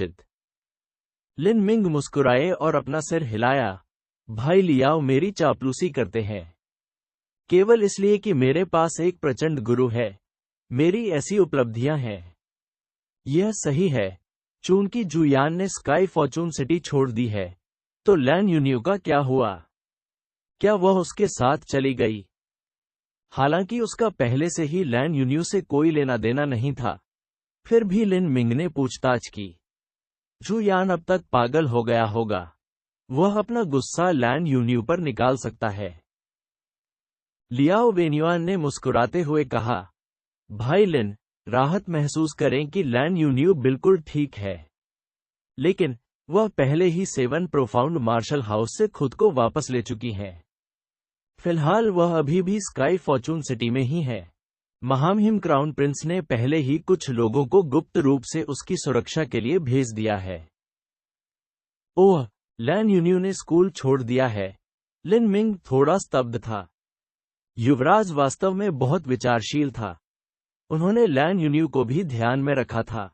लिन Ming मुस्कुराए और अपना सिर हिलाया। भाई लियाओ मेरी चापलूसी करते हैं, केवल इसलिए कि मेरे पास एक प्रचंड गुरु है। मेरी ऐसी उपलब्धियां हैं। यह सही है। चूंकि जुयान ने स्काई फॉर्चून सिटी छोड़ दी है, तो लैन यूनियो का क्या हुआ? क्या वह उसके साथ चली गई? हालांकि उसका पहले से ही लैन यूनियो से कोई लेना देना नहीं था, फिर भी लिन मिंग ने पूछताछ की। जुयान अब तक पागल हो गया होगा। वह अपना गुस्सा लैन यूनियो पर निकाल सकता है। लियाओ वेन्युआन ने मुस्कुराते हुए कहा, भाई लिन, राहत महसूस करें कि लैन यूनियो बिल्कुल ठीक है। लेकिन वह पहले ही 7 प्रोफाउंड मार्शल हाउस से खुद को वापस ले चुकी है। फिलहाल वह अभी भी स्काई फॉर्चून सिटी में ही है। महामहिम क्राउन प्रिंस ने पहले ही कुछ लोगों को गुप्त रूप से उसकी सुरक्षा के लिए भेज दिया है। ओह, लैन यूनियो ने स्कूल छोड़ दिया है। लिन मिंग थोड़ा स्तब्ध था। युवराज वास्तव में बहुत विचारशील था। उन्होंने लैन यूनियो को भी ध्यान में रखा था।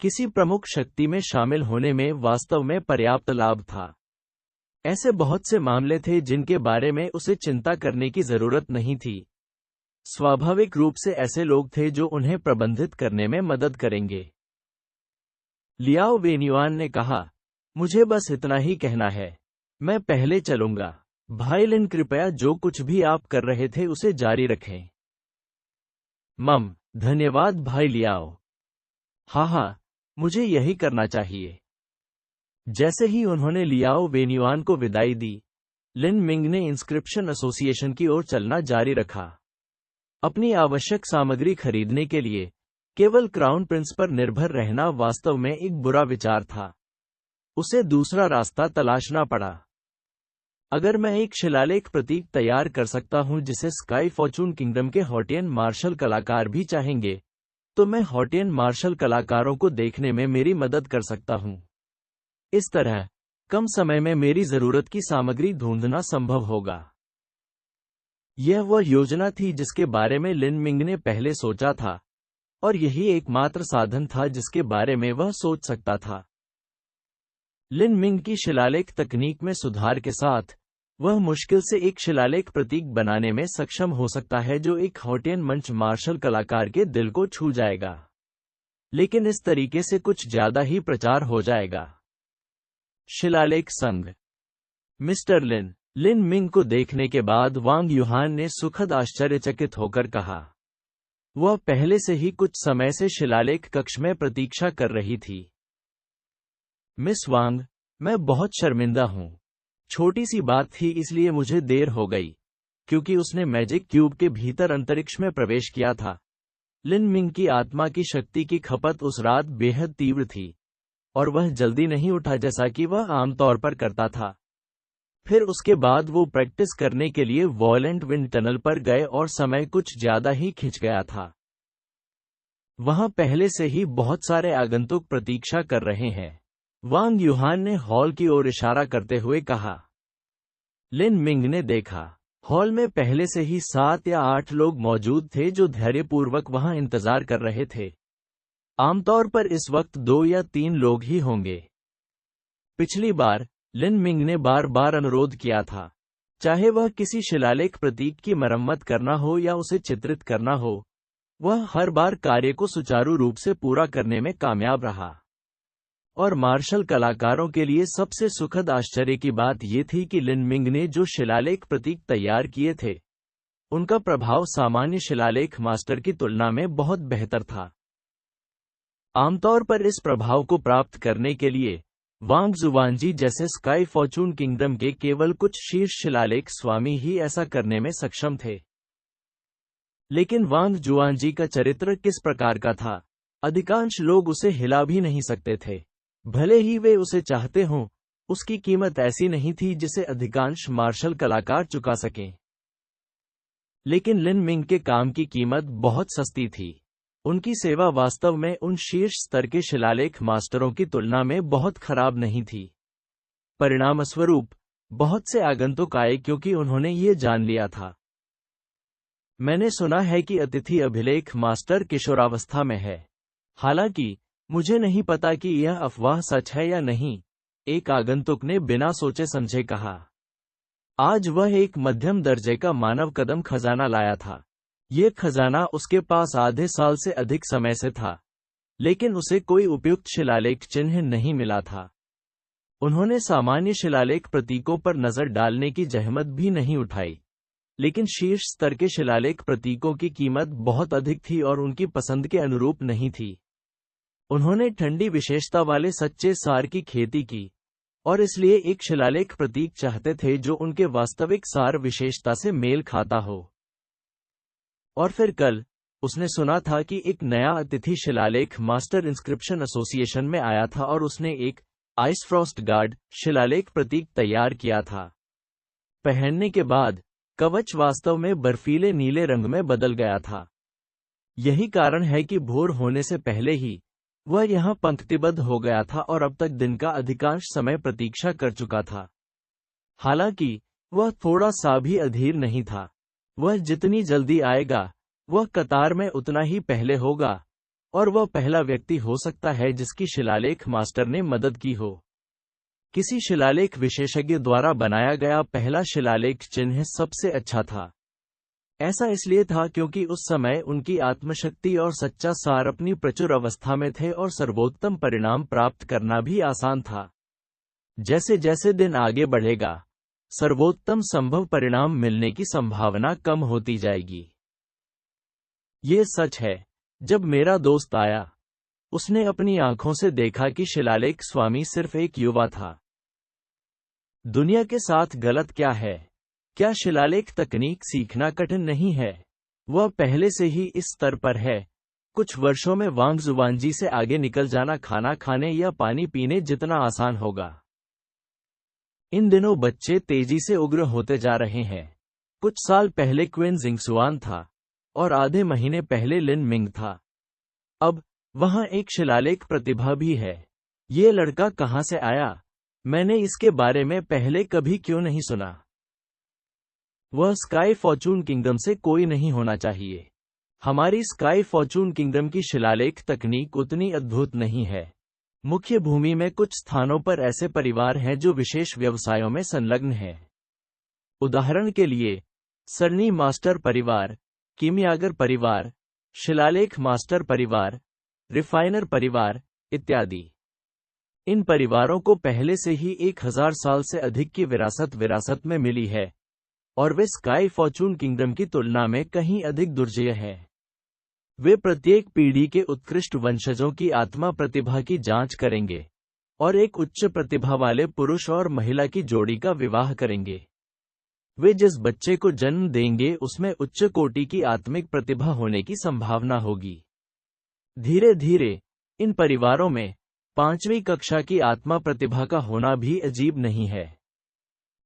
किसी प्रमुख शक्ति में शामिल होने में वास्तव में पर्याप्त लाभ था। ऐसे बहुत से मामले थे जिनके बारे में उसे चिंता करने की जरूरत नहीं थी। स्वाभाविक रूप से ऐसे लोग थे जो उन्हें प्रबंधित करने में मदद करेंगे। लियाओ वेन्युआन ने कहा, मुझे बस इतना ही कहना है। मैं पहले चलूंगा। भाई लिन, कृपया जो कुछ भी आप कर रहे थे उसे जारी रखें। धन्यवाद भाई लियाओ। हाँ, मुझे यही करना चाहिए। जैसे ही उन्होंने लियाओ वेन्युआन को विदाई दी, लिन मिंग ने इंस्क्रिप्शन एसोसिएशन की ओर चलना जारी रखा। अपनी आवश्यक सामग्री खरीदने के लिए केवल क्राउन प्रिंस पर निर्भर रहना वास्तव में एक बुरा विचार था। उसे दूसरा रास्ता तलाशना पड़ा। अगर मैं एक शिलालेख प्रतीक तैयार कर सकता हूं जिसे स्काई फॉर्चून किंगडम के हॉटियन मार्शल कलाकार भी चाहेंगे, तो मैं हॉटियन मार्शल कलाकारों को देखने में मेरी मदद कर सकता हूं। इस तरह कम समय में मेरी जरूरत की सामग्री ढूंढना संभव होगा। यह वह योजना थी जिसके बारे में लिन मिंग ने पहले सोचा था, और यही एकमात्र साधन था जिसके बारे में वह सोच सकता था। लिन मिंग की शिलालेख तकनीक में सुधार के साथ वह मुश्किल से एक शिलालेख प्रतीक बनाने में सक्षम हो सकता है जो एक हॉटियन मंच मार्शल कलाकार के दिल को छू जाएगा। लेकिन इस तरीके से कुछ ज्यादा ही प्रचार हो जाएगा। शिलालेख संघ। मिस्टर लिन मिंग को देखने के बाद वांग युहान ने सुखद आश्चर्यचकित होकर कहा। वह पहले से ही कुछ समय से शिलालेख कक्ष में प्रतीक्षा कर रही थी। मिस वांग, मैं बहुत शर्मिंदा हूं। छोटी सी बात थी, इसलिए मुझे देर हो गई, क्योंकि उसने मैजिक क्यूब के भीतर अंतरिक्ष में प्रवेश किया था। लिन मिंग की आत्मा की शक्ति की खपत उस रात बेहद तीव्र थी, और वह जल्दी नहीं उठा जैसा कि वह आमतौर पर करता था। फिर उसके बाद वो प्रैक्टिस करने के लिए वॉयलेंट विंड टनल पर गए और समय कुछ ज्यादा ही खिंच गया था। वहां पहले से ही बहुत सारे आगंतुक प्रतीक्षा कर रहे हैं। वांग युहान ने हॉल की ओर इशारा करते हुए कहा। लिन मिंग ने देखा, हॉल में पहले से ही 7 या 8 लोग मौजूद थे जो धैर्यपूर्वक वहां इंतजार कर रहे थे। आमतौर पर इस वक्त 2 या 3 लोग ही होंगे। पिछली बार लिन मिंग ने बार बार अनुरोध किया था, चाहे वह किसी शिलालेख प्रतीक की मरम्मत करना हो या उसे चित्रित करना हो, वह हर बार कार्य को सुचारू रूप से पूरा करने में कामयाब रहा। और मार्शल कलाकारों के लिए सबसे सुखद आश्चर्य की बात यह थी कि लिन मिंग ने जो शिलालेख प्रतीक तैयार किए थे, उनका प्रभाव सामान्य शिलालेख मास्टर की तुलना में बहुत बेहतर था। आमतौर पर इस प्रभाव को प्राप्त करने के लिए वांग जुवानजी जैसे स्काई फॉर्चून किंगडम के केवल कुछ शीर्ष शिलालेख स्वामी ही ऐसा करने में सक्षम थे। लेकिन वांग जुआनजी का चरित्र किस प्रकार का था? अधिकांश लोग उसे हिला भी नहीं सकते थे। भले ही वे उसे चाहते हों, उसकी कीमत ऐसी नहीं थी जिसे अधिकांश मार्शल कलाकार चुका सकें। लेकिन लिन मिंग के काम की कीमत बहुत सस्ती थी। उनकी सेवा वास्तव में उन शीर्ष स्तर के शिलालेख मास्टरों की तुलना में बहुत खराब नहीं थी। परिणामस्वरूप बहुत से आगंतुक आए क्योंकि उन्होंने ये जान लिया था। मैंने सुना है कि अतिथि अभिलेख मास्टर किशोरावस्था में है। हालांकि मुझे नहीं पता कि यह अफवाह सच है या नहीं, एक आगंतुक ने बिना सोचे समझे कहा। आज वह एक मध्यम दर्जे का मानव कदम खजाना लाया था। यह खजाना उसके पास आधे साल से अधिक समय से था, लेकिन उसे कोई उपयुक्त शिलालेख चिन्ह नहीं मिला था। उन्होंने सामान्य शिलालेख प्रतीकों पर नजर डालने की जहमत भी नहीं उठाई, लेकिन शीर्ष स्तर के शिलालेख प्रतीकों की कीमत बहुत अधिक थी और उनकी पसंद के अनुरूप नहीं थी। उन्होंने ठंडी विशेषता वाले सच्चे सार की खेती की, और इसलिए एक शिलालेख प्रतीक चाहते थे जो उनके वास्तविक सार विशेषता से मेल खाता हो। और फिर कल उसने सुना था कि एक नया अतिथि शिलालेख मास्टर इंस्क्रिप्शन एसोसिएशन में आया था और उसने एक आइस फ्रॉस्ट गार्ड शिलालेख प्रतीक तैयार किया था। पहनने के बाद कवच वास्तव में बर्फीले नीले रंग में बदल गया था। यही कारण है कि भोर होने से पहले ही वह यहां पंक्तिबद्ध हो गया था और अब तक दिन का अधिकांश समय प्रतीक्षा कर चुका था। हालांकि वह थोड़ा सा भी अधीर नहीं था। वह जितनी जल्दी आएगा, वह कतार में उतना ही पहले होगा, और वह पहला व्यक्ति हो सकता है जिसकी शिलालेख मास्टर ने मदद की हो। किसी शिलालेख विशेषज्ञ द्वारा बनाया गया पहला शिलालेख चिन्ह सबसे अच्छा था। ऐसा इसलिए था क्योंकि उस समय उनकी आत्मशक्ति और सच्चा सार अपनी प्रचुर अवस्था में थे और सर्वोत्तम परिणाम प्राप्त करना भी आसान था। जैसे जैसे दिन आगे बढ़ेगा, सर्वोत्तम संभव परिणाम मिलने की संभावना कम होती जाएगी। ये सच है। जब मेरा दोस्त आया, उसने अपनी आंखों से देखा कि शिलालेख स्वामी सिर्फ एक युवा था। दुनिया के साथ गलत क्या है? क्या शिलालेख तकनीक सीखना कठिन नहीं है? वह पहले से ही इस स्तर पर है। कुछ वर्षों में वांग जुवानजी से आगे निकल जाना खाना खाने या पानी पीने जितना आसान होगा। इन दिनों बच्चे तेजी से उग्र होते जा रहे हैं। कुछ साल पहले क्विन जिंगसुआन था और आधे महीने पहले लिन मिंग था। अब वहां एक शिलालेख प्रतिभा भी है। ये लड़का कहां से आया? मैंने इसके बारे में पहले कभी क्यों नहीं सुना? वह स्काई फॉर्चून किंगडम से कोई नहीं होना चाहिए। हमारी स्काई फॉर्चून किंगडम की शिलालेख तकनीक उतनी अद्भुत नहीं है। मुख्य भूमि में कुछ स्थानों पर ऐसे परिवार हैं जो विशेष व्यवसायों में संलग्न हैं। उदाहरण के लिए, सरनी मास्टर परिवार, कीमियागर परिवार, शिलालेख मास्टर परिवार, रिफाइनर परिवार, इत्यादि। इन परिवारों को पहले से ही 1000 साल से अधिक की विरासत में मिली है, और वे स्काई फॉर्चून किंगडम की तुलना में कहीं अधिक दुर्जेय हैं। वे प्रत्येक पीढ़ी के उत्कृष्ट वंशजों की आत्मा प्रतिभा की जांच करेंगे और एक उच्च प्रतिभा वाले पुरुष और महिला की जोड़ी का विवाह करेंगे। वे जिस बच्चे को जन्म देंगे उसमें उच्च कोटि की आत्मिक प्रतिभा होने की संभावना होगी। धीरे धीरे इन परिवारों में 5वीं कक्षा की आत्मा प्रतिभा का होना भी अजीब नहीं है।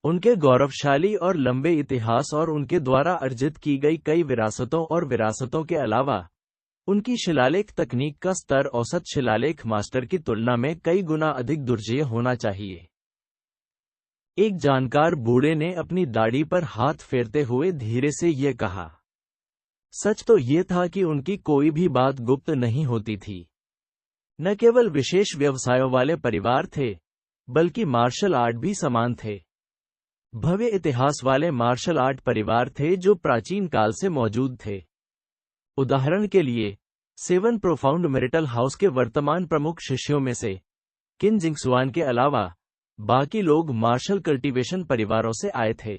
उनके गौरवशाली और लंबे इतिहास और उनके द्वारा अर्जित की गई कई विरासतों के अलावा उनकी शिलालेख तकनीक का स्तर औसत शिलालेख मास्टर की तुलना में कई गुना अधिक दुर्जेय होना चाहिए। एक जानकार बूढ़े ने अपनी दाढ़ी पर हाथ फेरते हुए धीरे से ये कहा। सच तो ये था कि उनकी कोई भी बात गुप्त नहीं होती थी। न केवल विशेष व्यवसायों वाले परिवार थे, बल्कि मार्शल आर्ट भी समान थे। भव्य इतिहास वाले मार्शल आर्ट परिवार थे जो प्राचीन काल से मौजूद थे। उदाहरण के लिए, 7 प्रोफाउंड मैरिटल हाउस के वर्तमान प्रमुख शिष्यों में से किन जिंगसुआन के अलावा बाकी लोग मार्शल कल्टीवेशन परिवारों से आए थे।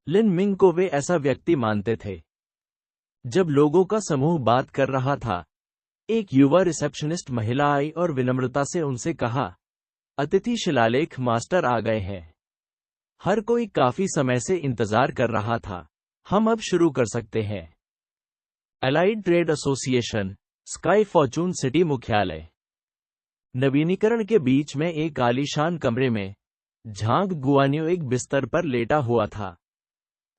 लिन मिंग को वे ऐसा व्यक्ति मानते थे। जब लोगों का समूह बात कर रहा था, एक युवा रिसेप्शनिस्ट महिला आई और विनम्रता से उनसे कहा, अतिथि शिलालेख मास्टर आ गए हैं। हर कोई काफी समय से इंतजार कर रहा था। हम अब शुरू कर सकते हैं। Allied trade association, sky Fortune city मुख्यालय। नवीनीकरण के बीच में एक आलीशान कमरे में झांग गुआनियो एक बिस्तर पर लेटा हुआ था।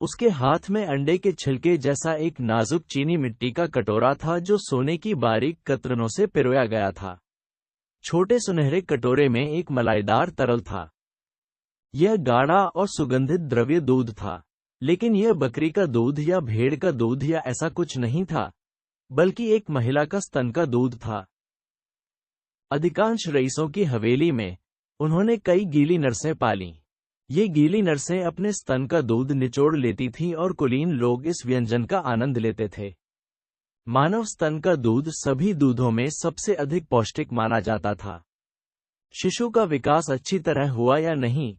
उसके हाथ में अंडे के छिलके जैसा एक नाजुक चीनी मिट्टी का कटोरा था जो सोने की बारीक कतरनों से पिरोया गया था। छोटे सुनहरे कटोरे में एक मलाईदार तरल था। यह गाढ़ा और सुगंधित द्रव्य दूध था, लेकिन यह बकरी का दूध या भेड़ का दूध या ऐसा कुछ नहीं था, बल्कि एक महिला का स्तन का दूध था। अधिकांश रईसों की हवेली में उन्होंने कई गीली नर्सें पालीं। ये गीली नर्सें अपने स्तन का दूध निचोड़ लेती थीं और कुलीन लोग इस व्यंजन का आनंद लेते थे। मानव स्तन का दूध सभी दूधों में सबसे अधिक पौष्टिक माना जाता था। शिशु का विकास अच्छी तरह हुआ या नहीं,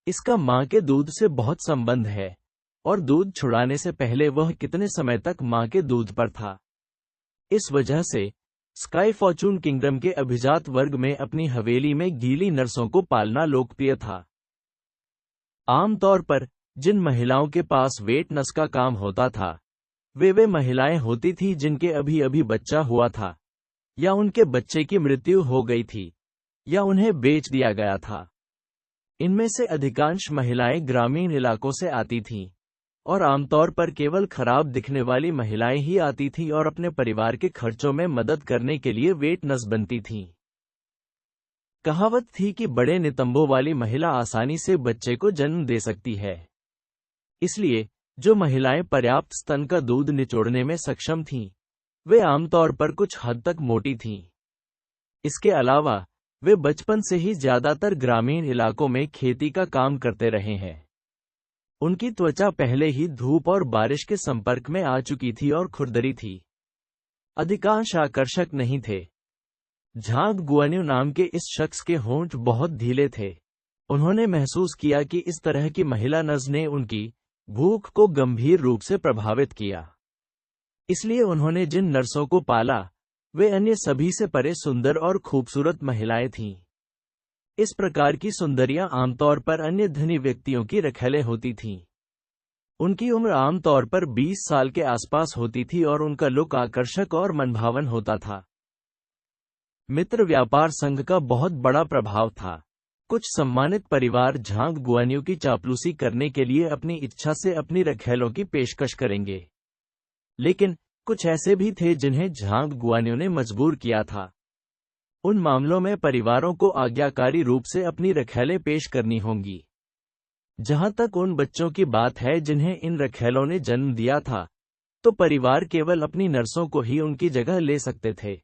इसका मां के दूध से बहुत संबंध है, और दूध छुड़ाने से पहले वह कितने समय तक मां के दूध पर था। इस वजह से स्काई फॉर्चून किंगडम के अभिजात वर्ग में अपनी हवेली में गीली नर्सों को पालना लोकप्रिय था। आमतौर पर जिन महिलाओं के पास वेट नर्स का काम होता था, वे महिलाएं होती थीं जिनके अभी अभी बच्चा हुआ था, या उनके बच्चे की मृत्यु हो गई थी, या उन्हें बेच दिया गया था। इनमें से अधिकांश महिलाएं ग्रामीण इलाकों से आती थीं, और आमतौर पर केवल खराब दिखने वाली महिलाएं ही आती थीं और अपने परिवार के खर्चों में मदद करने के लिए वेट नर्स बनती थीं। कहावत थी कि बड़े नितंबों वाली महिला आसानी से बच्चे को जन्म दे सकती है। इसलिए जो महिलाएं पर्याप्त स्तन का दूध निचोड़ने में सक्षम थीं, वे आमतौर पर कुछ हद तक मोटी थीं। इसके अलावा वे बचपन से ही ज्यादातर ग्रामीण इलाकों में खेती का काम करते रहे हैं। उनकी त्वचा पहले ही धूप और बारिश के संपर्क में आ चुकी थी और खुरदरी थी। अधिकांश आकर्षक नहीं थे। झांग गुआन्यू नाम के इस शख्स के होंठ बहुत ढीले थे। उन्होंने महसूस किया कि इस तरह की महिला नर्स ने उनकी भूख को गंभीर रूप से प्रभावित किया। इसलिए उन्होंने जिन नर्सों को पाला, वे अन्य सभी से परे सुंदर और खूबसूरत महिलाएं थीं। इस प्रकार की सुंदरियां आमतौर पर अन्य धनी व्यक्तियों की रखैले होती थीं। उनकी उम्र आमतौर पर 20 साल के आसपास होती थी और उनका लुक आकर्षक और मनभावन होता था। मित्र व्यापार संघ का बहुत बड़ा प्रभाव था। कुछ सम्मानित परिवार झांग गुआन्यू की चापलूसी करने के लिए अपनी इच्छा से अपनी रखैलों की पेशकश करेंगे, लेकिन कुछ ऐसे भी थे जिन्हें झांग गुआन्यू ने मजबूर किया था। उन मामलों में परिवारों को आज्ञाकारी रूप से अपनी रखैलें पेश करनी होंगी। जहां तक उन बच्चों की बात है जिन्हें इन रखैलों ने जन्म दिया था, तो परिवार केवल अपनी नर्सों को ही उनकी जगह ले सकते थे।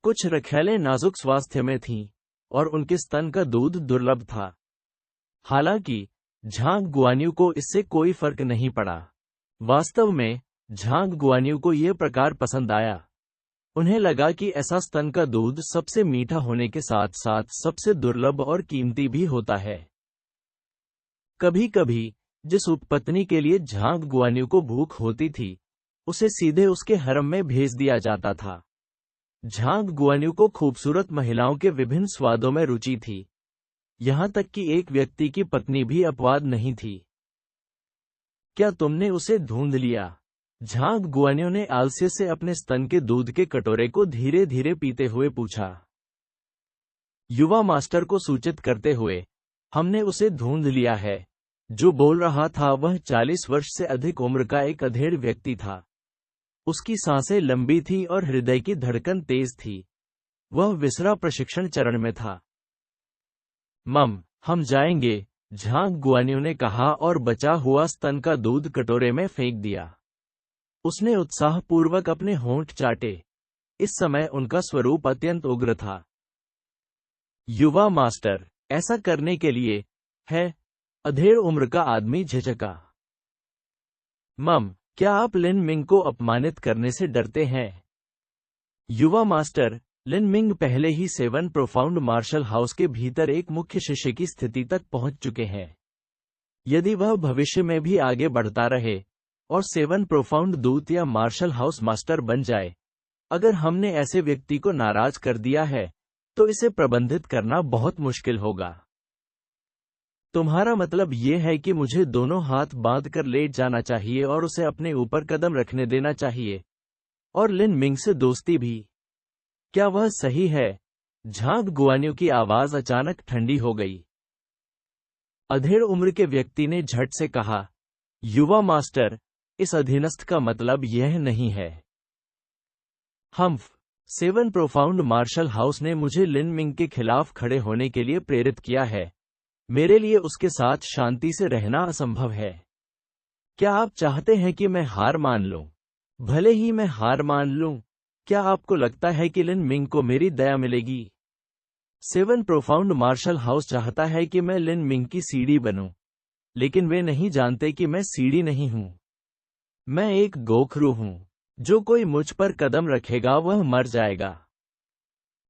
कुछ रखैलें नाजुक स्वास्थ्य में थीं और उनके स्तन का दूध दुर्लभ था। हालांकि झांग गुआन्यू को इससे कोई फर्क नहीं पड़ा। वास्तव में झांग गुआन्यू को यह प्रकार पसंद आया। उन्हें लगा कि ऐसा स्तन का दूध सबसे मीठा होने के साथ साथ सबसे दुर्लभ और कीमती भी होता है। कभी कभी जिस उपपत्नी के लिए झांग गुआन्यू को भूख होती थी, उसे सीधे उसके हरम में भेज दिया जाता था। झांग गुआन्यू को खूबसूरत महिलाओं के विभिन्न स्वादों में रुचि थी। यहां तक कि एक व्यक्ति की पत्नी भी अपवाद नहीं थी। क्या तुमने उसे ढूंढ लिया? झांग गुआन्यू ने आलस्य से अपने स्तन के दूध के कटोरे को धीरे धीरे पीते हुए पूछा। युवा मास्टर को सूचित करते हुए, हमने उसे ढूंढ लिया है। जो बोल रहा था वह 40 वर्ष से अधिक उम्र का एक अधेड़ व्यक्ति था। उसकी सांसें लंबी थी और हृदय की धड़कन तेज थी। वह विसरा प्रशिक्षण चरण में था। हम जाएंगे, झांग गुआन्यू ने कहा और बचा हुआ स्तन का दूध कटोरे में फेंक दिया। उसने उत्साहपूर्वक अपने होंठ चाटे। इस समय उनका स्वरूप अत्यंत उग्र था। युवा मास्टर, ऐसा करने के लिए है? अधेड़ उम्र का आदमी झिझका। क्या आप लिन मिंग को अपमानित करने से डरते हैं? युवा मास्टर, लिन मिंग पहले ही 7 प्रोफाउंड मार्शल हाउस के भीतर एक मुख्य शिष्य की स्थिति तक पहुंच चुके हैं। यदि वह भविष्य में भी आगे बढ़ता रहे और 7 प्रोफाउंड दूत या मार्शल हाउस मास्टर बन जाए, अगर हमने ऐसे व्यक्ति को नाराज कर दिया है, तो इसे प्रबंधित करना बहुत मुश्किल होगा। तुम्हारा मतलब ये है कि मुझे दोनों हाथ बांधकर लेट जाना चाहिए और उसे अपने ऊपर कदम रखने देना चाहिए, और लिन मिंग से दोस्ती भी? क्या वह सही है? झांग गुआन्यू की आवाज अचानक ठंडी हो गई। अधेड़ उम्र के व्यक्ति ने झट से कहा, युवा मास्टर, इस अधीनस्थ का मतलब यह नहीं है। 7 प्रोफाउंड मार्शल हाउस ने मुझे लिन मिंग के खिलाफ खड़े होने के लिए प्रेरित किया है। मेरे लिए उसके साथ शांति से रहना असंभव है। क्या आप चाहते हैं कि मैं हार मान लूं? भले ही मैं हार मान लूं, क्या आपको लगता है कि लिन मिंग को मेरी दया मिलेगी? 7 प्रोफाउंड मार्शल हाउस चाहता है कि मैं लिन मिंग की सीढ़ी बनूं, लेकिन वे नहीं जानते कि मैं सीढ़ी नहीं हूं। मैं एक गोखरू हूं। जो कोई मुझ पर कदम रखेगा वह मर जाएगा।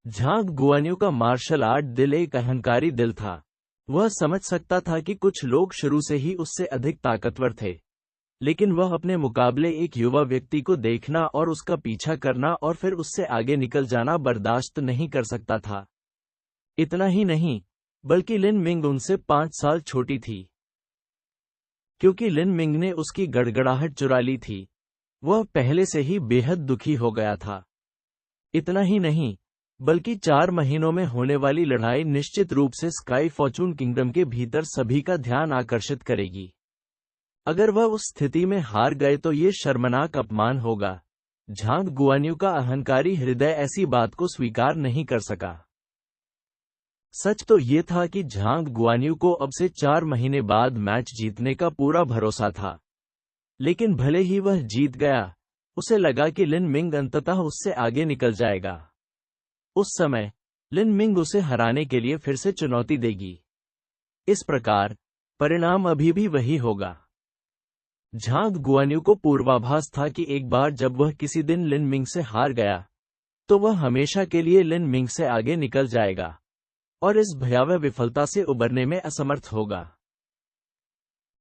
झांग गुआन्यू का मार्शल आर्ट दिल एक अहंकारी दिल था। वह समझ सकता था कि कुछ लोग शुरू से ही उससे अधिक ताकतवर थे, लेकिन वह अपने मुकाबले एक युवा व्यक्ति को देखना और उसका पीछा करना और फिर उससे आगे निकल जाना बर्दाश्त नहीं कर सकता था। इतना ही नहीं, बल्कि लिन मिंग उनसे 5 साल छोटी थी। क्योंकि लिन मिंग ने उसकी गड़गड़ाहट चुरा ली थी, वह पहले से ही बेहद दुखी हो गया था। इतना ही नहीं, बल्कि 4 महीनों में होने वाली लड़ाई निश्चित रूप से स्काई फॉर्चून किंगडम के भीतर सभी का ध्यान आकर्षित करेगी। अगर वह उस स्थिति में हार गए तो ये शर्मनाक अपमान होगा। झांग गुआन्यू का अहंकारी हृदय ऐसी बात को स्वीकार नहीं कर सका। सच तो ये था कि झांग गुआन्यू को अब से 4 महीने बाद मैच जीतने का पूरा भरोसा था, लेकिन भले ही वह जीत गया, उसे लगा कि लिन मिंग अंततः उससे आगे निकल जाएगा। उस समय लिन मिंग उसे हराने के लिए फिर से चुनौती देगी। इस प्रकार परिणाम अभी भी वही होगा। झांग गुआन्यू को पूर्वाभास था कि एक बार जब वह किसी दिन लिन मिंग से हार गया, तो वह हमेशा के लिए लिन मिंग से आगे निकल जाएगा और इस भयावह विफलता से उबरने में असमर्थ होगा।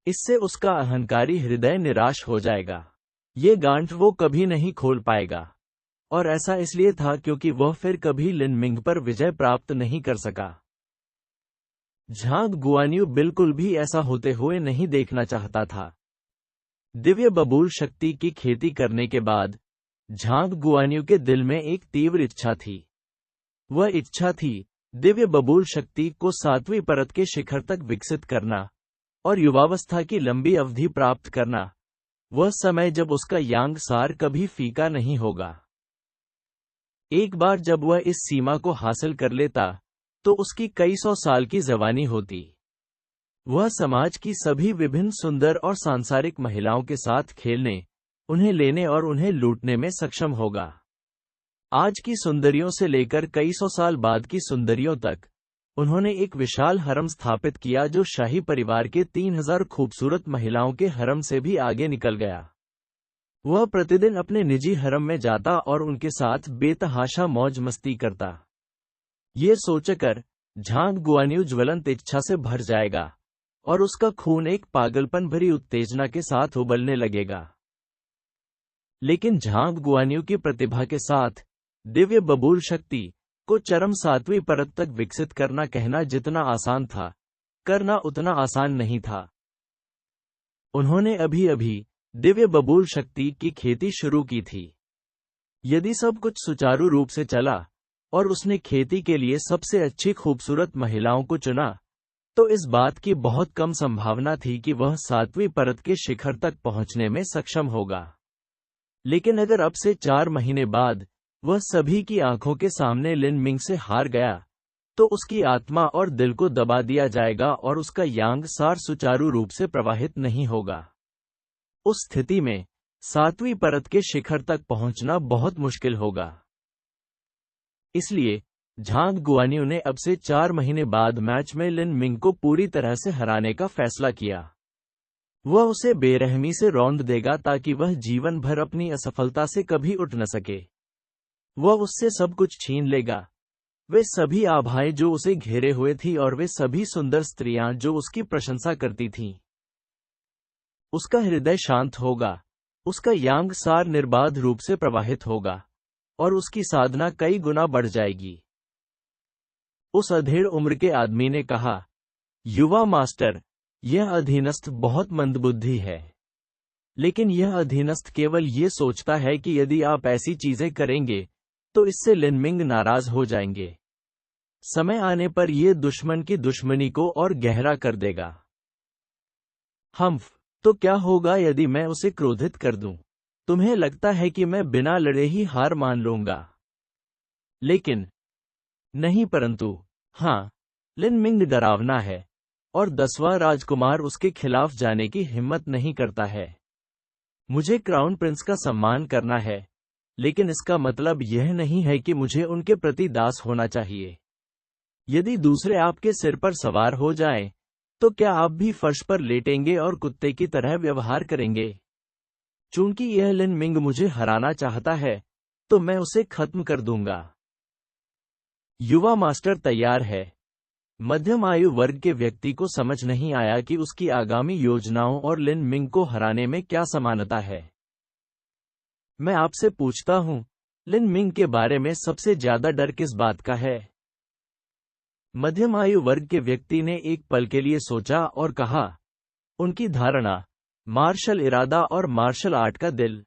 इससे उसका अहंकारी हृदय निराश हो जाएगा। ये गांठ वो कभी नहीं खोल पाएगा, और ऐसा इसलिए था क्योंकि वह फिर कभी लिन मिंग पर विजय प्राप्त नहीं कर सका। झांग गुआन्यू बिल्कुल भी ऐसा होते हुए नहीं देखना चाहता था। दिव्य बबूल शक्ति की खेती करने के बाद झांग गुआन्यू के दिल में एक तीव्र इच्छा थी। वह इच्छा थी दिव्य बबूल शक्ति को 7वीं परत के शिखर तक विकसित करना और युवावस्था की लंबी अवधि प्राप्त करना, वह समय जब उसका यांग सार कभी फीका नहीं होगा। एक बार जब वह इस सीमा को हासिल कर लेता, तो उसकी कई 100 साल की जवानी होती। वह समाज की सभी विभिन्न सुंदर और सांसारिक महिलाओं के साथ खेलने, उन्हें लेने और उन्हें लूटने में सक्षम होगा। आज की सुंदरियों से लेकर कई 100 साल बाद की सुंदरियों तक, उन्होंने एक विशाल हरम स्थापित किया जो शाही परिवार के 3000 खूबसूरत महिलाओं के हरम से भी आगे निकल गया। वह प्रतिदिन अपने निजी हरम में जाता और उनके साथ बेतहाशा मौज मस्ती करता। ये सोचकर झांग गुआन्यू ज्वलंत इच्छा से भर जाएगा और उसका खून एक पागलपन भरी उत्तेजना के साथ उबलने लगेगा। लेकिन झांग गुआन्यू की प्रतिभा के साथ दिव्य बबूल शक्ति को चरम 7वीं परत तक विकसित करना कहना जितना आसान था, करना उतना आसान नहीं था। उन्होंने अभी अभी दिव्य बबूल शक्ति की खेती शुरू की थी। यदि सब कुछ सुचारू रूप से चला और उसने खेती के लिए सबसे अच्छी खूबसूरत महिलाओं को चुना, तो इस बात की बहुत कम संभावना थी कि वह 7वीं परत के शिखर तक पहुंचने में सक्षम होगा। लेकिन अगर अब से 4 महीने बाद वह सभी की आंखों के सामने लिन मिंग से हार गया, तो उसकी आत्मा और दिल को दबा दिया जाएगा और उसका यांग सार सुचारू रूप से प्रवाहित नहीं होगा। उस स्थिति में 7वीं परत के शिखर तक पहुंचना बहुत मुश्किल होगा। इसलिए झांग गुआन्यू ने अब से 4 महीने बाद मैच में लिन मिंग को पूरी तरह से हराने का फैसला किया। वह उसे बेरहमी से रौंद देगा ताकि वह जीवन भर अपनी असफलता से कभी उठ न सके। वह उससे सब कुछ छीन लेगा, वे सभी आभाएं जो उसे घेरे हुए थी और वे सभी सुंदर स्त्रियां जो उसकी प्रशंसा करती थीं। उसका हृदय शांत होगा, उसका यांग सार निर्बाध रूप से प्रवाहित होगा और उसकी साधना कई गुना बढ़ जाएगी। उस अधेड़ उम्र के आदमी ने कहा, युवा मास्टर, यह अधीनस्थ बहुत मंदबुद्धि है। लेकिन यह अधीनस्थ केवल ये सोचता है कि यदि आप ऐसी चीजें करेंगे तो इससे लिन मिंग नाराज हो जाएंगे। समय आने पर यह दुश्मन की दुश्मनी को और गहरा कर देगा। हम्फ, तो क्या होगा यदि मैं उसे क्रोधित कर दूं? तुम्हें लगता है कि मैं बिना लड़े ही हार मान लूंगा? लेकिन नहीं, परंतु हाँ, लिन मिंग डरावना है और 10वां राजकुमार उसके खिलाफ जाने की हिम्मत नहीं करता है। मुझे क्राउन प्रिंस का सम्मान करना है, लेकिन इसका मतलब यह नहीं है कि मुझे उनके प्रति दास होना चाहिए। यदि दूसरे आपके सिर पर सवार हो जाएं, तो क्या आप भी फर्श पर लेटेंगे और कुत्ते की तरह व्यवहार करेंगे? चूंकि यह लिन मिंग मुझे हराना चाहता है, तो मैं उसे खत्म कर दूंगा। युवा मास्टर तैयार है। मध्यम आयु वर्ग के व्यक्ति को समझ नहीं आया कि उसकी आगामी योजनाओं और लिन मिंग को हराने में क्या समानता है। मैं आपसे पूछता हूं, लिन मिंग के बारे में सबसे ज्यादा डर किस बात का है? मध्यम आयु वर्ग के व्यक्ति ने एक पल के लिए सोचा और कहा, उनकी धारणा, मार्शल इरादा और मार्शल आर्ट का दिल।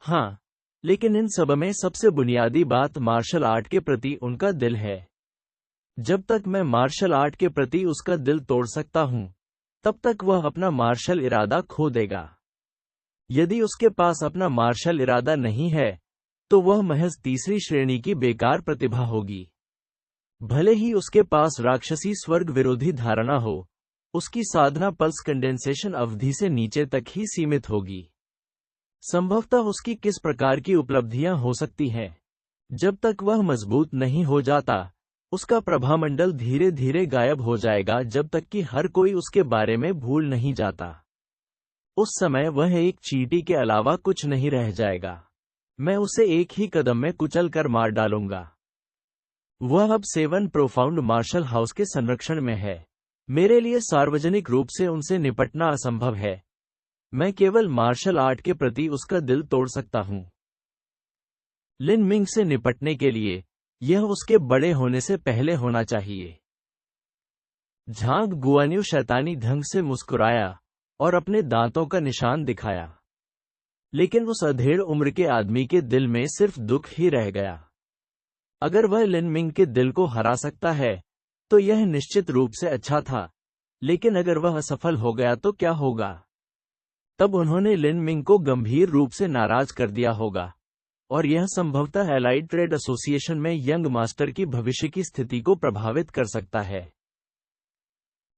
हाँ, लेकिन इन सब में सबसे बुनियादी बात मार्शल आर्ट के प्रति उनका दिल है। जब तक मैं मार्शल आर्ट के प्रति उसका दिल तोड़ सकता हूं, तब तक वह अपना मार्शल इरादा खो देगा। यदि उसके पास अपना मार्शल इरादा नहीं है, तो वह महज तीसरी श्रेणी की बेकार प्रतिभा होगी। भले ही उसके पास राक्षसी स्वर्ग विरोधी धारणा हो, उसकी साधना पल्स कंडेंसेशन अवधि से नीचे तक ही सीमित होगी। संभवतः उसकी किस प्रकार की उपलब्धियां हो सकती हैं? जब तक वह मजबूत नहीं हो जाता, उसका प्रभामंडल धीरे धीरे गायब हो जाएगा जब तक कि हर कोई उसके बारे में भूल नहीं जाता। उस समय वह एक चींटी के अलावा कुछ नहीं रह जाएगा। मैं उसे एक ही कदम में कुचल कर मार डालूंगा। वह अब 7 प्रोफाउंड मार्शल हाउस के संरक्षण में है। मेरे लिए सार्वजनिक रूप से उनसे निपटना असंभव है। मैं केवल मार्शल आर्ट के प्रति उसका दिल तोड़ सकता हूं। लिन मिंग से निपटने के लिए यह उसके बड़े होने से पहले होना चाहिए। झांग गुआन्यू शैतानी ढंग से मुस्कुराया और अपने दांतों का निशान दिखाया। लेकिन उस अधेड़ उम्र के आदमी के दिल में सिर्फ दुख ही रह गया। अगर वह लिन मिंग के दिल को हरा सकता है, तो यह निश्चित रूप से अच्छा था। लेकिन अगर वह असफल हो गया तो क्या होगा? तब उन्होंने लिन मिंग को गंभीर रूप से नाराज कर दिया होगा, और यह संभवतः एलाइड ट्रेड एसोसिएशन में यंग मास्टर की भविष्य की स्थिति को प्रभावित कर सकता है।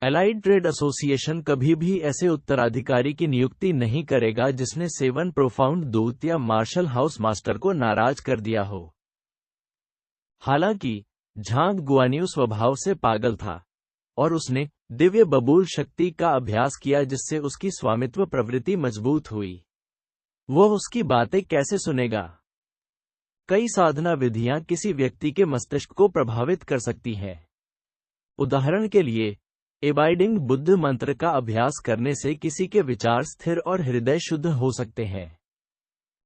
एलाइड ट्रेड एसोसिएशन कभी भी ऐसे उत्तराधिकारी की नियुक्ति नहीं करेगा जिसने 7 प्रोफाउंड दूत या मार्शल हाउस मास्टर को नाराज कर दिया हो। हालांकि झांग गुआन्यू स्वभाव से पागल था, और उसने दिव्य बबूल शक्ति का अभ्यास किया जिससे उसकी स्वामित्व प्रवृत्ति मजबूत हुई। वह उसकी बातें कैसे सुनेगा? कई साधना विधियां किसी व्यक्ति के मस्तिष्क को प्रभावित कर सकती हैं। उदाहरण के लिए, एबाइडिंग बुद्ध मंत्र का अभ्यास करने से किसी के विचार स्थिर और हृदय शुद्ध हो सकते हैं।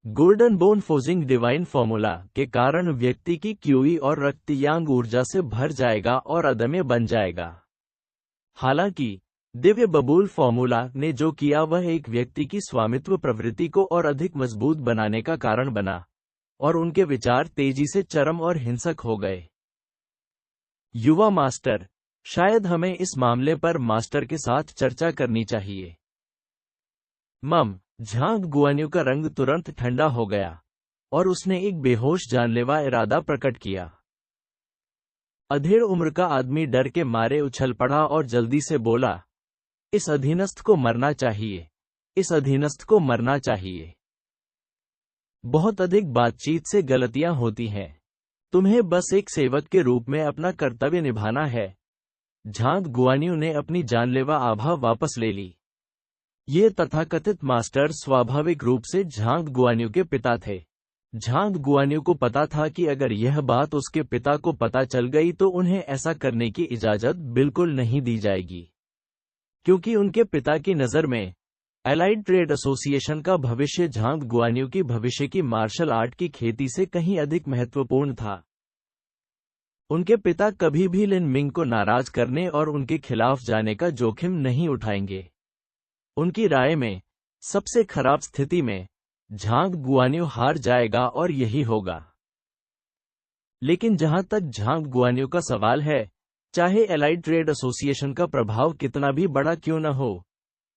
गोल्डन बोन फोजिंग डिवाइन फॉर्मूला के कारण व्यक्ति की क्यूई और रक्त यांग ऊर्जा से भर जाएगा और अदम्य बन जाएगा। हालांकि दिव्य बबूल फॉर्मूला ने जो किया वह एक व्यक्ति की स्वामित्व प्रवृत्ति को और अधिक मजबूत बनाने का कारण बना, और उनके विचार तेजी से चरम और हिंसक हो गए। युवा मास्टर, शायद हमें इस मामले पर मास्टर के साथ चर्चा करनी चाहिए। झांग गुआन्यू का रंग तुरंत ठंडा हो गया, और उसने एक बेहोश जानलेवा इरादा प्रकट किया। अधेड़ उम्र का आदमी डर के मारे उछल पड़ा और जल्दी से बोला, इस अधीनस्थ को मरना चाहिए, इस अधीनस्थ को मरना चाहिए। बहुत अधिक बातचीत से गलतियां होती हैं। तुम्हें बस एक सेवक के रूप में अपना कर्तव्य निभाना है। झांग गुआन्यू ने अपनी जानलेवा आभा वापस ले ली। ये तथाकथित मास्टर स्वाभाविक रूप से झांग गुआन्यू के पिता थे। झांग गुआन्यू को पता था कि अगर यह बात उसके पिता को पता चल गई तो उन्हें ऐसा करने की इजाजत बिल्कुल नहीं दी जाएगी, क्योंकि उनके पिता की नज़र में एलाइड ट्रेड एसोसिएशन का भविष्य झांग गुआन्यू की भविष्य की मार्शल आर्ट की खेती से कहीं अधिक महत्वपूर्ण था। उनके पिता कभी भी लिन मिंग को नाराज करने और उनके खिलाफ जाने का जोखिम नहीं उठाएंगे। उनकी राय में सबसे खराब स्थिति में झांग गुआन्यू हार जाएगा और यही होगा। लेकिन जहां तक झांग गुआन्यू का सवाल है, चाहे एलाइड ट्रेड एसोसिएशन का प्रभाव कितना भी बड़ा क्यों न हो,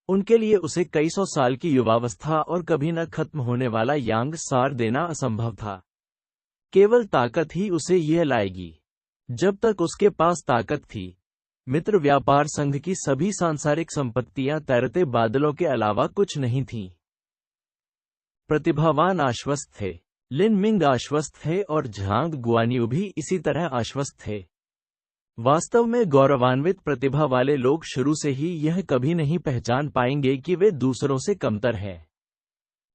उनके लिए उसे कई सौ साल की युवावस्था और कभी न खत्म होने वाला यांग सार देना असंभव था। केवल ताकत ही उसे यह लाएगी। जब तक उसके पास ताकत थी, मित्र व्यापार संघ की सभी सांसारिक संपत्तियां तैरते बादलों के अलावा कुछ नहीं थीं। प्रतिभावान आश्वस्त थे। लिन मिंग आश्वस्त थे और झांग गुआनियू भी इसी तरह आश्वस्त थे। वास्तव में गौरवान्वित प्रतिभा वाले लोग शुरू से ही यह कभी नहीं पहचान पाएंगे कि वे दूसरों से कमतर हैं।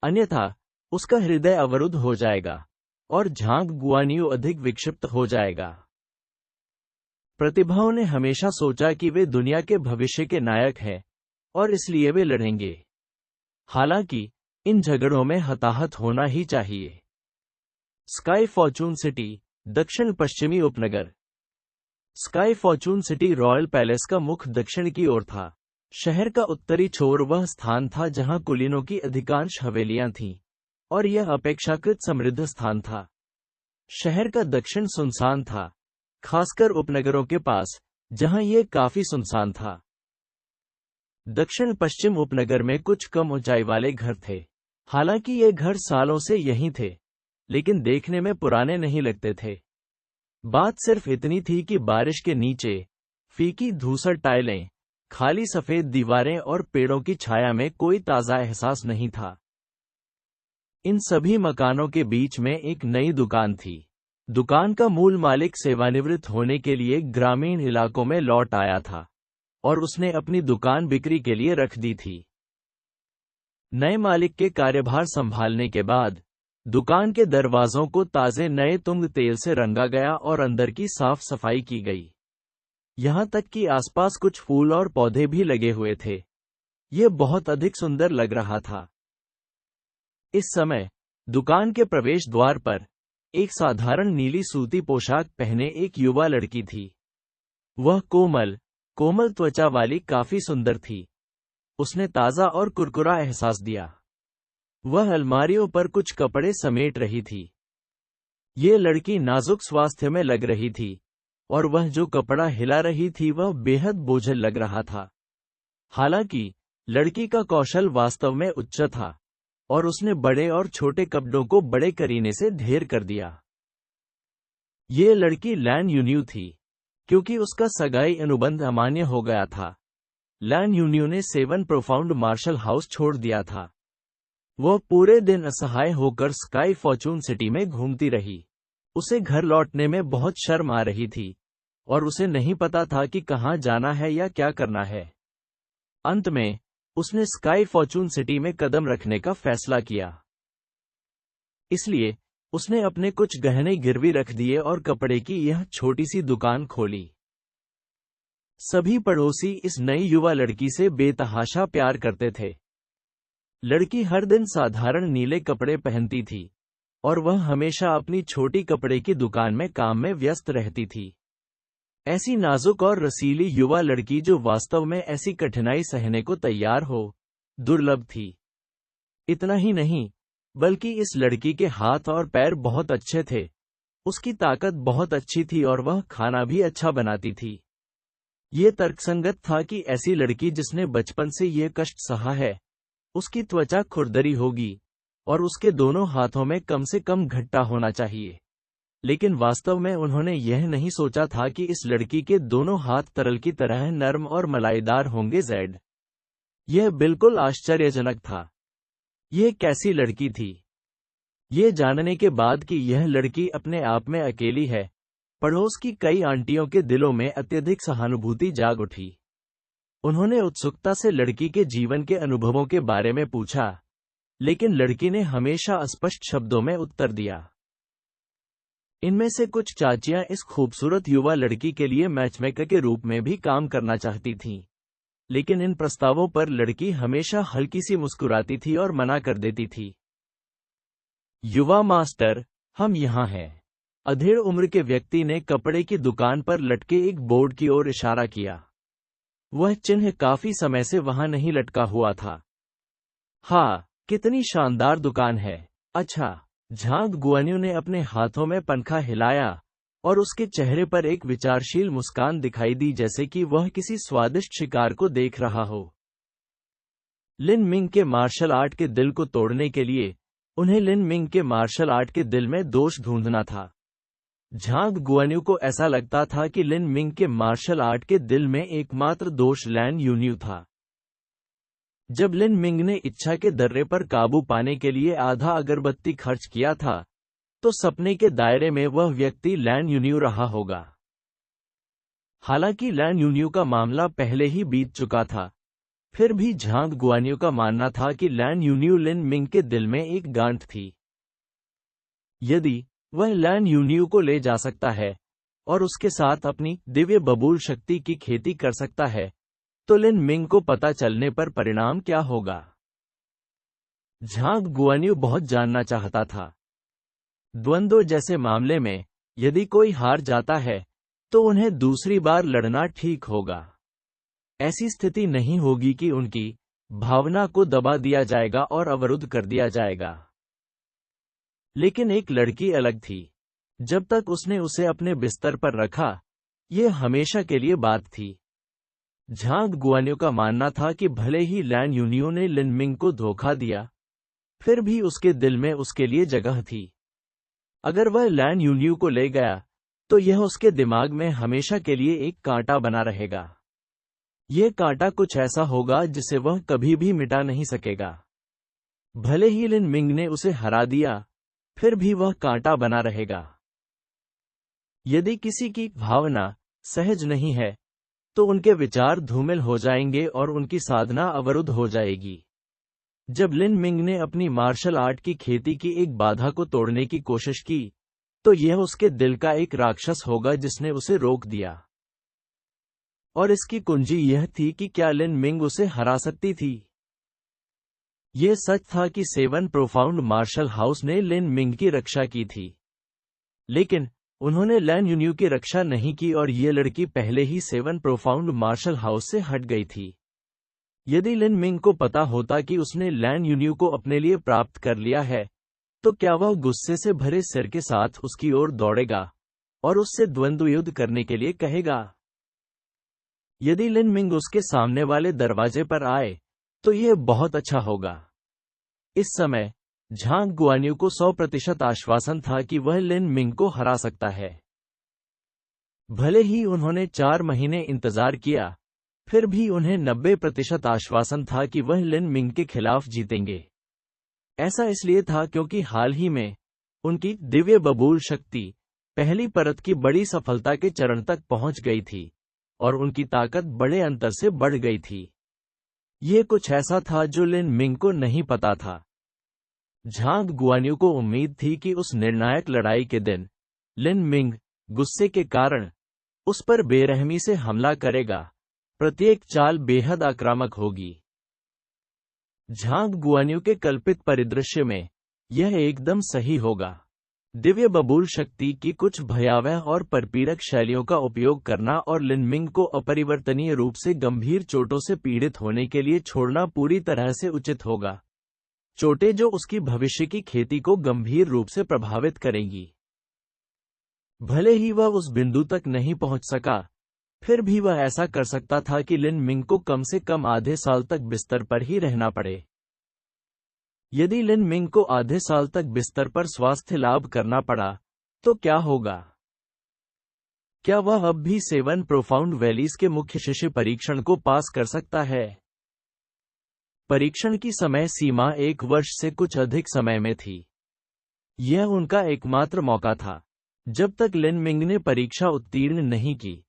अन्यथा उसका हृदय अवरुद्ध हो जाएगा और झांग गुआनियू अधिक विक्षिप्त हो जाएगा। प्रतिभाओं ने हमेशा सोचा कि वे दुनिया के भविष्य के नायक हैं और इसलिए वे लड़ेंगे। हालांकि इन झगड़ों में हताहत होना ही चाहिए। स्काई फॉर्चून सिटी, दक्षिण पश्चिमी उपनगर। Sky Fortune city royal palace का मुख दक्षिण की ओर था। शहर का उत्तरी छोर वह स्थान था जहां कुलीनों की अधिकांश हवेलियां थीं, और यह अपेक्षाकृत समृद्ध स्थान था। शहर का दक्षिण सुनसान था, खासकर उपनगरों के पास, जहां यह काफी सुनसान था। दक्षिण पश्चिम उपनगर में कुछ कम ऊंचाई वाले घर थे। हालांकि ये घर सालों से यहीं थे, लेकिन देखने में पुराने नहीं लगते थे। बात सिर्फ इतनी थी कि बारिश के नीचे फीकी धूसर टाइलें, खाली सफेद दीवारें और पेड़ों की छाया में कोई ताजा एहसास नहीं था। इन सभी मकानों के बीच में एक नई दुकान थी। दुकान का मूल मालिक सेवानिवृत्त होने के लिए ग्रामीण इलाकों में लौट आया था और उसने अपनी दुकान बिक्री के लिए रख दी थी। नए मालिक के कार्यभार संभालने के बाद दुकान के दरवाजों को ताजे नए तुंग तेल से रंगा गया और अंदर की साफ सफाई की गई। यहां तक कि आसपास कुछ फूल और पौधे भी लगे हुए थे। यह बहुत अधिक सुंदर लग रहा था। इस समय दुकान के प्रवेश द्वार पर एक साधारण नीली सूती पोशाक पहने एक युवा लड़की थी। वह कोमल त्वचा वाली काफी सुंदर थी। उसने ताजा और कुरकुरा एहसास दिया। वह अलमारियों पर कुछ कपड़े समेट रही थी। ये लड़की नाजुक स्वास्थ्य में लग रही थी, और वह जो कपड़ा हिला रही थी वह बेहद बोझल लग रहा था। हालांकि लड़की का कौशल वास्तव में उच्च था, और उसने बड़े और छोटे कपड़ों को बड़े करीने से ढेर कर दिया। ये लड़की लैन यून्यू थी, क्योंकि उसका सगाई अनुबंध अमान्य हो गया था। लैन यून्यू ने 7 प्रोफाउंड मार्शल हाउस छोड़ दिया था। वह पूरे दिन असहाय होकर स्काई फॉर्चून सिटी में घूमती रही। उसे घर लौटने में बहुत शर्म आ रही थी, और उसे नहीं पता था कि कहां जाना है या क्या करना है। अंत में उसने स्काई फॉर्चून सिटी में कदम रखने का फैसला किया। इसलिए उसने अपने कुछ गहने गिरवी रख दिए और कपड़े की यह छोटी सी दुकान खोली। सभी पड़ोसी इस नई युवा लड़की से बेतहाशा प्यार करते थे। लड़की हर दिन साधारण नीले कपड़े पहनती थी, और वह हमेशा अपनी छोटी कपड़े की दुकान में काम में व्यस्त रहती थी। ऐसी नाजुक और रसीली युवा लड़की जो वास्तव में ऐसी कठिनाई सहने को तैयार हो, दुर्लभ थी। इतना ही नहीं, बल्कि इस लड़की के हाथ और पैर बहुत अच्छे थे। उसकी ताकत बहुत अच्छी थी और वह खाना भी अच्छा बनाती थी। ये तर्कसंगत था कि ऐसी लड़की जिसने बचपन से ये कष्ट सहा है, उसकी त्वचा खुरदरी होगी और उसके दोनों हाथों में कम से कम घट्टा होना चाहिए। लेकिन वास्तव में उन्होंने यह नहीं सोचा था कि इस लड़की के दोनों हाथ तरल की तरह नर्म और मलाईदार होंगे। यह बिल्कुल आश्चर्यजनक था। यह कैसी लड़की थी? ये जानने के बाद कि यह लड़की अपने आप में अकेली है, पड़ोस की कई आंटियों के दिलों में अत्यधिक सहानुभूति जाग उठी। उन्होंने उत्सुकता से लड़की के जीवन के अनुभवों के बारे में पूछा, लेकिन लड़की ने हमेशा अस्पष्ट शब्दों में उत्तर दिया। इनमें से कुछ चाचियां इस खूबसूरत युवा लड़की के लिए मैचमेकर के रूप में भी काम करना चाहती थीं, लेकिन इन प्रस्तावों पर लड़की हमेशा हल्की सी मुस्कुराती थी और मना कर देती थी। युवा मास्टर, हम यहाँ हैं। अधेड़ उम्र के व्यक्ति ने कपड़े की दुकान पर लटके एक बोर्ड की ओर इशारा किया। वह चिन्ह काफी समय से वहां नहीं लटका हुआ था। हाँ, कितनी शानदार दुकान है। अच्छा, झांग गुआनियू ने अपने हाथों में पंखा हिलाया और उसके चेहरे पर एक विचारशील मुस्कान दिखाई दी, जैसे कि वह किसी स्वादिष्ट शिकार को देख रहा हो। लिन मिंग के मार्शल आर्ट के दिल को तोड़ने के लिए उन्हें लिन मिंग के मार्शल आर्ट के दिल में दोष ढूंढना था। झांग गुआनियू को ऐसा लगता था कि लिन मिंग के मार्शल आर्ट के दिल में एकमात्र दोष लैन यून्यू था। जब लिन मिंग ने इच्छा के दर्रे पर काबू पाने के लिए आधा अगरबत्ती खर्च किया था, तो सपने के दायरे में वह व्यक्ति लैन यून्यू रहा होगा। हालांकि लैन यून्यू का मामला पहले ही बीत चुका था, फिर भी झांग गुआन्यू का मानना था कि लैन यून्यू लिन मिंग के दिल में एक गांठ थी। यदि वह लैन यून्यू को ले जा सकता है और उसके साथ अपनी दिव्य बबूल शक्ति की खेती कर सकता है, तो लिन मिंग को पता चलने पर परिणाम क्या होगा? झांग गुआन्यू बहुत जानना चाहता था। द्वंद्व जैसे मामले में यदि कोई हार जाता है तो उन्हें दूसरी बार लड़ना ठीक होगा। ऐसी स्थिति नहीं होगी कि उनकी भावना को दबा दिया जाएगा और अवरुद्ध कर दिया जाएगा। लेकिन एक लड़की अलग थी। जब तक उसने उसे अपने बिस्तर पर रखा, यह हमेशा के लिए बात थी। झांग गुआन्यू का मानना था कि भले ही लैन यून्यू ने लिन मिंग को धोखा दिया, फिर भी उसके दिल में उसके लिए जगह थी। अगर वह लैन यून्यू को ले गया तो यह उसके दिमाग में हमेशा के लिए एक कांटा बना रहेगा। यह कांटा कुछ ऐसा होगा जिसे वह कभी भी मिटा नहीं सकेगा। भले ही लिन मिंग ने उसे हरा दिया, फिर भी वह कांटा बना रहेगा। यदि किसी की भावना सहज नहीं है तो उनके विचार धूमिल हो जाएंगे और उनकी साधना अवरुद्ध हो जाएगी। जब लिन मिंग ने अपनी मार्शल आर्ट की खेती की एक बाधा को तोड़ने की कोशिश की, तो यह उसके दिल का एक राक्षस होगा जिसने उसे रोक दिया। और इसकी कुंजी यह थी कि क्या लिन मिंग उसे हरा सकती थी? यह सच था कि 7 प्रोफाउंड मार्शल हाउस ने लिन मिंग की रक्षा की थी, लेकिन उन्होंने लैन यून्यू की रक्षा नहीं की और ये लड़की पहले ही 7 प्रोफाउंड मार्शल हाउस से हट गई थी। यदि लिन मिंग को पता होता कि उसने लैन यून्यू को अपने लिए प्राप्त कर लिया है, तो क्या वह गुस्से से भरे सिर के साथ उसकी ओर दौड़ेगा और उससे द्वंद्व युद्ध करने के लिए कहेगा? यदि लिन मिंग उसके सामने वाले दरवाजे पर आए, तो यह बहुत अच्छा होगा। इस समय झांग गुआन्यू को 100% आश्वासन था कि वह लिन मिंग को हरा सकता है। भले ही उन्होंने 4 महीने इंतजार किया, फिर भी उन्हें 90% आश्वासन था कि वह लिन मिंग के खिलाफ जीतेंगे। ऐसा इसलिए था क्योंकि हाल ही में उनकी दिव्य बबूल शक्ति पहली परत की बड़ी सफलता के चरण तक पहुंच गई थी और उनकी ताकत बड़े अंतर से बढ़ गई थी। यह कुछ ऐसा था जो लिन मिंग को नहीं पता था। झांग गुआन्यू को उम्मीद थी कि उस निर्णायक लड़ाई के दिन लिन मिंग गुस्से के कारण उस पर बेरहमी से हमला करेगा। प्रत्येक चाल बेहद आक्रामक होगी। झांग गुआन्यू के कल्पित परिदृश्य में यह एकदम सही होगा। दिव्य बबूल शक्ति की कुछ भयावह और परपीड़क शैलियों का उपयोग करना और लिन मिंग को अपरिवर्तनीय रूप से गंभीर चोटों से पीड़ित होने के लिए छोड़ना पूरी तरह से उचित होगा। चोटें जो उसकी भविष्य की खेती को गंभीर रूप से प्रभावित करेंगी। भले ही वह उस बिंदु तक नहीं पहुंच सका, फिर भी वह ऐसा कर सकता था कि लिन मिंग को कम से कम आधे साल तक बिस्तर पर ही रहना पड़े। यदि लिन मिंग को आधे साल तक बिस्तर पर स्वास्थ्य लाभ करना पड़ा, तो क्या होगा? क्या वह अब भी 7 प्रोफाउंड वैलीज के मुख्य शिष्य परीक्षण को पास कर सकता है? परीक्षण की समय सीमा 1 वर्ष से कुछ अधिक समय में थी। यह उनका एकमात्र मौका था। जब तक लिन मिंग ने परीक्षा उत्तीर्ण नहीं की,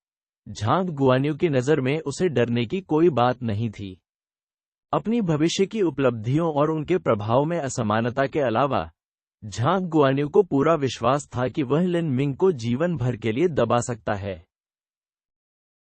झांग गुआन्यू की नज़र में उसे डरने की कोई बात नहीं थी। अपनी भविष्य की उपलब्धियों और उनके प्रभाव में असमानता के अलावा, झांग गुआन्यू को पूरा विश्वास था कि वह लिन मिंग को जीवन भर के लिए दबा सकता है।